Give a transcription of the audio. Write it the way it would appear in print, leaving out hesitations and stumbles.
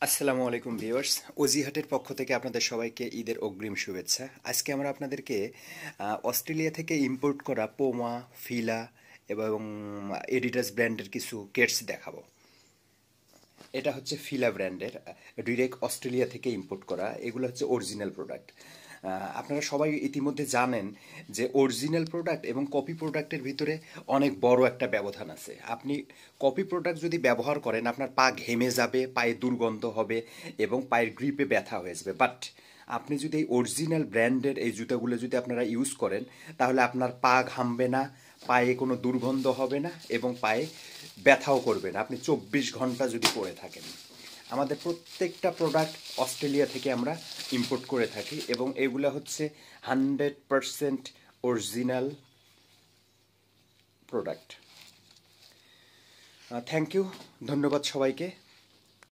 আসসালামু আলাইকুম ভিউয়ার্স, অজিহাটের পক্ষ থেকে আপনাদের সবাইকে ঈদের অগ্রিম শুভেচ্ছা। আজকে আমরা আপনাদেরকে অস্ট্রেলিয়া থেকে ইম্পোর্ট করা পোমা, ফিলা এবং এডিডাস ব্র্যান্ডের কিছু কেটস দেখাবো। এটা হচ্ছে ফিলা ব্র্যান্ডের, ডিরেক্ট অস্ট্রেলিয়া থেকে ইম্পোর্ট করা। এগুলো হচ্ছে অরিজিনাল প্রোডাক্ট। আপনারা সবাই ইতিমধ্যে জানেন যে অরিজিনাল প্রোডাক্ট এবং কপি প্রোডাক্টের ভিতরে অনেক বড় একটা ব্যবধান আছে। আপনি কপি প্রোডাক্ট যদি ব্যবহার করেন, আপনার পা ঘেমে যাবে, পায়ে দুর্গন্ধ হবে এবং পায়ের গ্রিপে ব্যথা হয়ে যাবে। বাট আপনি যদি এই অরিজিনাল ব্র্যান্ডের এই জুতাগুলো যদি আপনারা ইউজ করেন, তাহলে আপনার পা ঘামবে না, পায়ে কোনো দুর্গন্ধ হবে না এবং পায়ে ব্যথাও করবে না, আপনি 24 ঘন্টা যদি পরে থাকেন। আমাদের প্রত্যেকটা প্রোডাক্ট অস্ট্রেলিয়া থেকে আমরা ইম্পোর্ট করে থাকি এবং এগুলো হচ্ছে 100% অরিজিনাল প্রোডাক্ট। থ্যাংক ইউ, ধন্যবাদ সবাইকে।